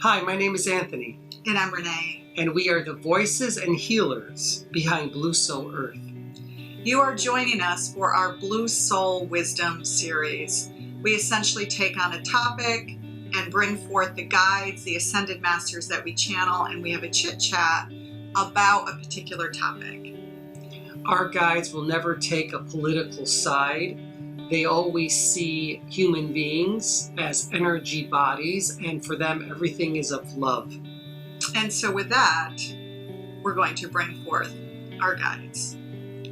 Hi, my name is Anthony. And I'm Renee. And we are the voices and healers behind Blue Soul Earth. You are joining us for our Blue Soul Wisdom series. We essentially take on a topic and bring forth the guides, the ascended masters that we channel, and we have a chit-chat about a particular topic. Our guides will never take a political side. They always see human beings as energy bodies, and for them, everything is of love. And so with that, we're going to bring forth our guides.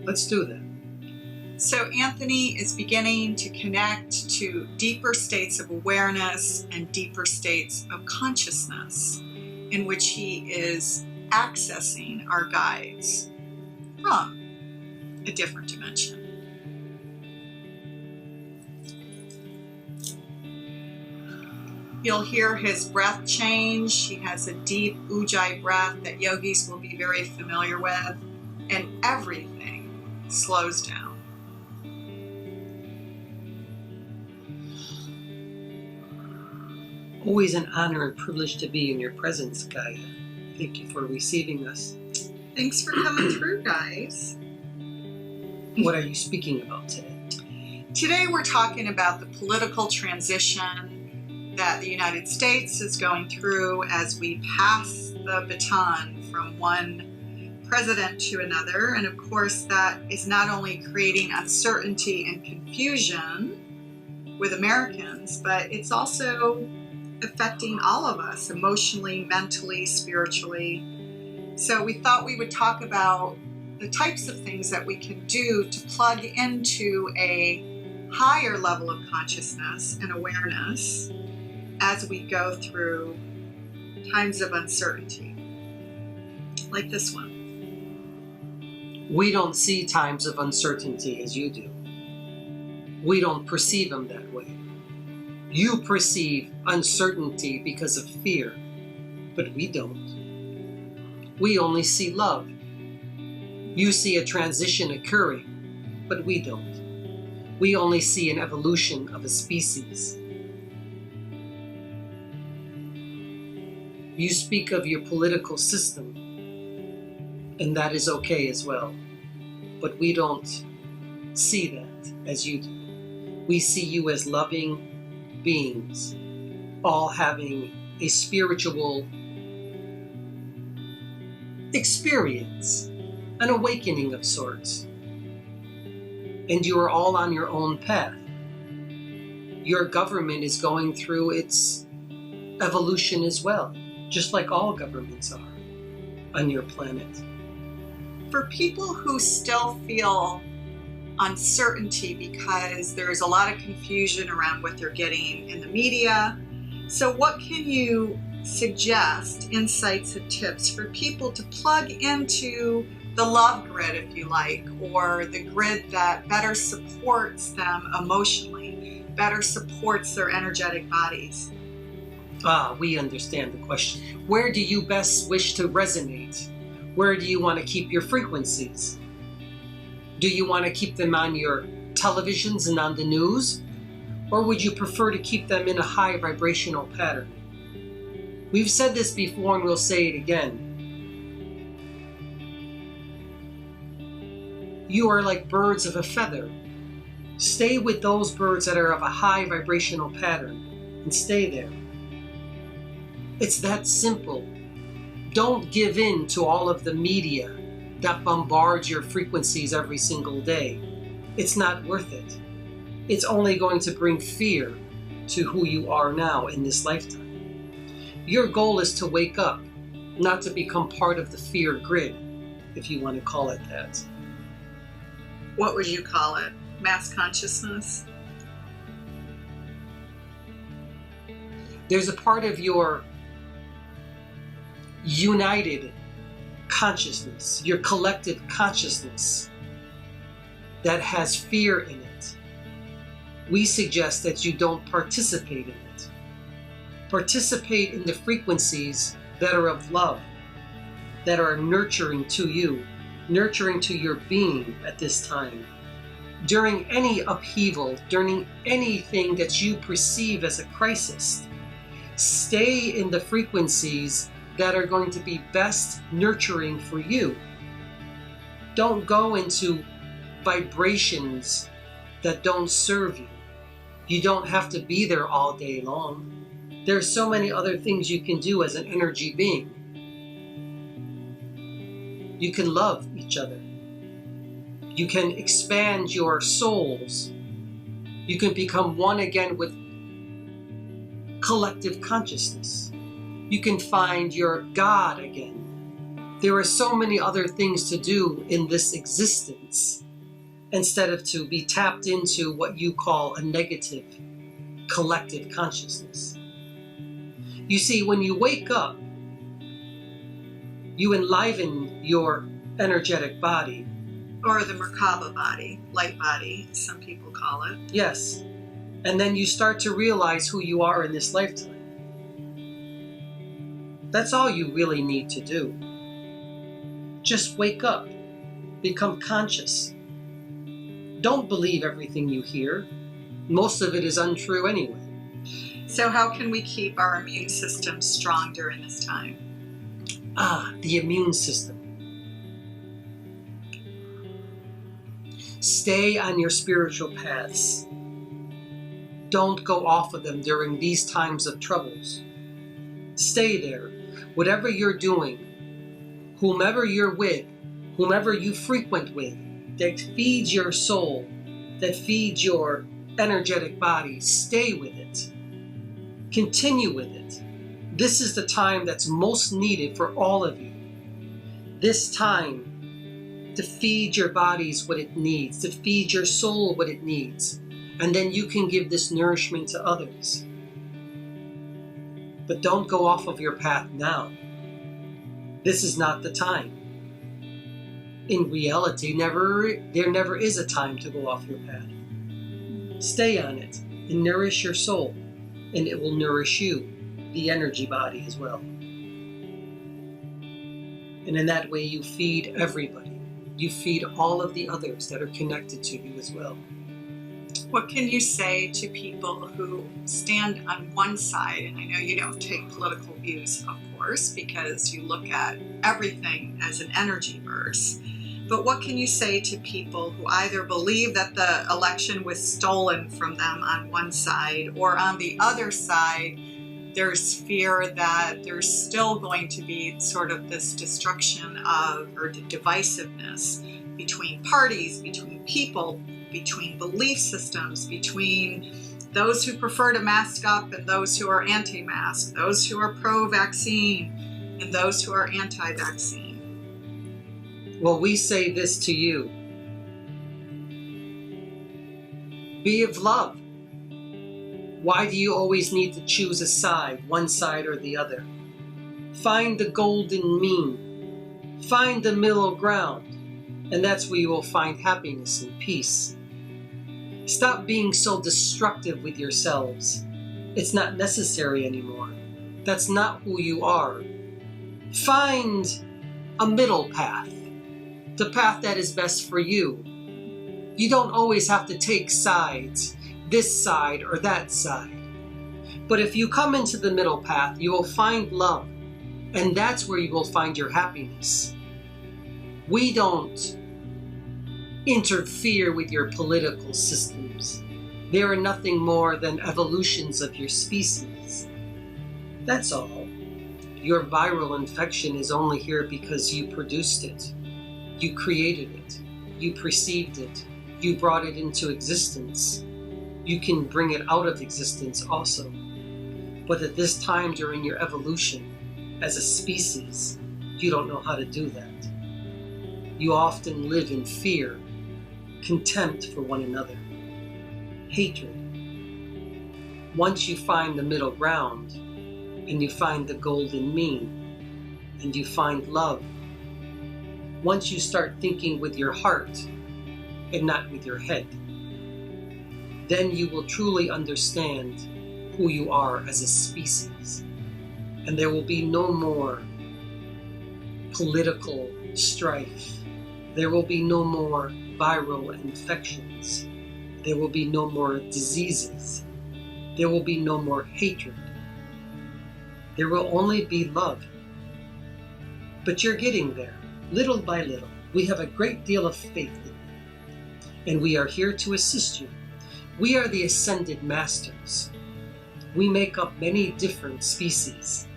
Let's do that. So Anthony is beginning to connect to deeper states of awareness and deeper states of consciousness in which he is accessing our guides from a different dimension. You'll hear his breath change. He has a deep ujjayi breath that yogis will be very familiar with, and everything slows down. Always an honor and privilege to be in your presence, Gaia. Thank you for receiving us. Thanks for coming through, guys. What are you speaking about today? Today we're talking about the political transition that the United States is going through as we pass the baton from one president to another. And of course, that is not only creating uncertainty and confusion with Americans, but it's also affecting all of us emotionally, mentally, spiritually. So we thought we would talk about the types of things that we can do to plug into a higher level of consciousness and awareness as we go through times of uncertainty, like this one. We don't see times of uncertainty as you do. We don't perceive them that way. You perceive uncertainty because of fear, but we don't. We only see love. You see a transition occurring, but we don't. We only see an evolution of a species. You speak of your political system, and that is okay as well. But we don't see that as you do. We see you as loving beings, all having a spiritual experience, an awakening of sorts. And you are all on your own path. Your government is going through its evolution as well, just like all governments are on your planet. For people who still feel uncertainty because there's a lot of confusion around what they're getting in the media, so what can you suggest, insights and tips for people to plug into the love grid, if you like, or the grid that better supports them emotionally, better supports their energetic bodies? We understand the question. Where do you best wish to resonate? Where do you want to keep your frequencies? Do you want to keep them on your televisions and on the news? Or would you prefer to keep them in a high vibrational pattern? We've said this before and we'll say it again. You are like birds of a feather. Stay with those birds that are of a high vibrational pattern and stay there. It's that simple. Don't give in to all of the media that bombards your frequencies every single day. It's not worth it. It's only going to bring fear to who you are now in this lifetime. Your goal is to wake up, not to become part of the fear grid, if you want to call it that. What would you call it? Mass consciousness? There's a part of your united consciousness, your collective consciousness, that has fear in it. We suggest that you don't participate in it. Participate in the frequencies that are of love, that are nurturing to you, nurturing to your being at this time. During any upheaval, during anything that you perceive as a crisis, Stay in the frequencies that are going to be best nurturing for you. Don't go into vibrations that don't serve you. You don't have to be there all day long. There's so many other things you can do as an energy being. You can love each other. You can expand your souls. You can become one again with collective consciousness. You can find your God again. There are so many other things to do in this existence instead of to be tapped into what you call a negative collective consciousness. You see, when you wake up, you enliven your energetic body. Or the Merkaba body, light body, some people call it. Yes. And then you start to realize who you are in this lifetime. That's all you really need to do. Just wake up. Become conscious. Don't believe everything you hear. Most of it is untrue anyway. So how can we keep our immune system strong during this time? The immune system. Stay on your spiritual paths. Don't go off of them during these times of troubles. Stay there. Whatever you're doing, whomever you're with, whomever you frequent with, that feeds your soul, that feeds your energetic body, stay with it. Continue with it. This is the time that's most needed for all of you. This time to feed your bodies what it needs, to feed your soul what it needs. And then you can give this nourishment to others. But don't go off of your path now. This is not the time. In reality, there never is a time to go off your path. Stay on it and nourish your soul, and it will nourish you, the energy body as well. And in that way, you feed everybody. You feed all of the others that are connected to you as well. What can you say to people who stand on one side? And I know you don't take political views, of course, because you look at everything as an energy verse. But what can you say to people who either believe that the election was stolen from them on one side, or on the other side, there's fear that there's still going to be sort of this destruction of, or divisiveness between parties, between people, between belief systems, between those who prefer to mask up and those who are anti-mask, those who are pro-vaccine and those who are anti-vaccine? Well, we say this to you. Be of love. Why do you always need to choose a side, one side or the other? Find the golden mean. Find the middle ground. And that's where you will find happiness and peace. Stop being so destructive with yourselves. It's not necessary anymore. That's not who you are. Find a middle path. The path that is best for you. You don't always have to take sides, this side or that side. But if you come into the middle path, you will find love. And that's where you will find your happiness. We don't interfere with your political systems. They are nothing more than evolutions of your species. That's all. Your viral infection is only here because you produced it. You created it. You perceived it. You brought it into existence. You can bring it out of existence also. But at this time during your evolution, as a species, you don't know how to do that. You often live in fear, contempt for one another, hatred. Once you find the middle ground, and you find the golden mean, and you find love, once you start thinking with your heart and not with your head, then you will truly understand who you are as a species. And there will be no more political strife. There will be no more viral infections. There will be no more diseases. There will be no more hatred. There will only be love. But you're getting there, little by little. We have a great deal of faith in you, and we are here to assist you. We are the ascended masters. We make up many different species,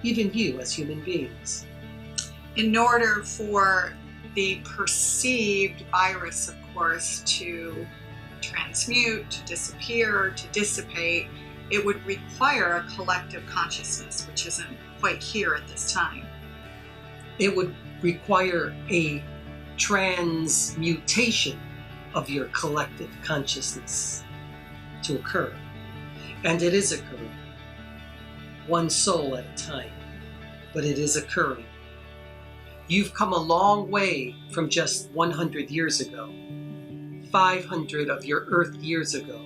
even you as human beings. In order for the perceived virus, of course, to transmute, to disappear, to dissipate, it would require a collective consciousness, which isn't quite here at this time. It would require a transmutation of your collective consciousness to occur. And it is occurring, one soul at a time, but it is occurring. You've come a long way from just 100 years ago, 500 of your Earth years ago,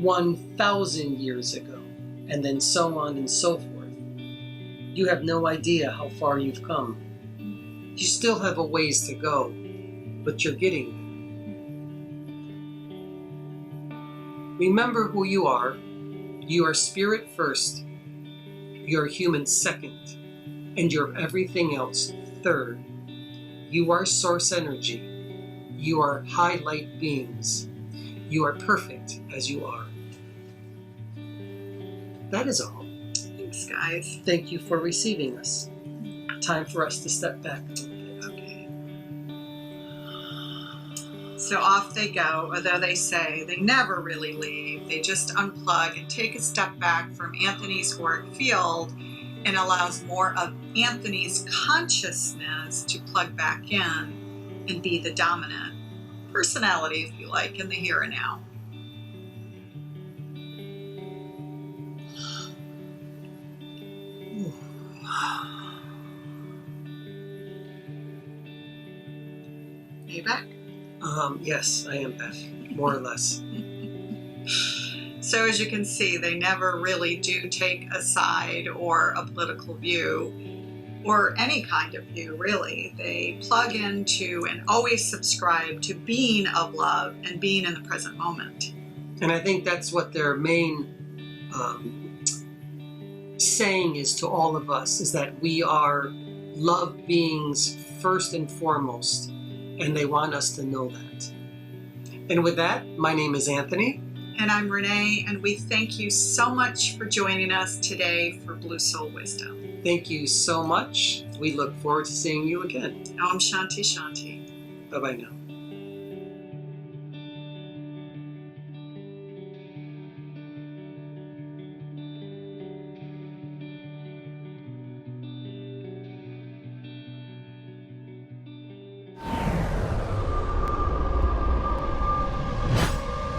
1,000 years ago, and then so on and so forth. You have no idea how far you've come. You still have a ways to go, but you're getting there. Remember who you are. You are spirit first, you're human second, and you're everything else third. You are source energy. You are high light beings. You are perfect as you are. That is all. Thanks, guys. Thank you for receiving us. Time for us to step back a little bit. Okay. So off they go, although they say they never really leave. They just unplug and take a step back from Anthony's auric field and allows more of Anthony's consciousness to plug back in and be the dominant personality, if you like, in the here and now. Are you back? Yes, I am back, more or less. So as you can see, they never really do take a side or a political view or any kind of view, really. They plug into and always subscribe to being of love and being in the present moment. And I think that's what their main saying is to all of us, is that we are love beings first and foremost, and they want us to know that. And with that, my name is Anthony. And I'm Renee, and we thank you so much for joining us today for Blue Soul Wisdom. Thank you so much. We look forward to seeing you again. Om Shanti Shanti. Bye-bye now.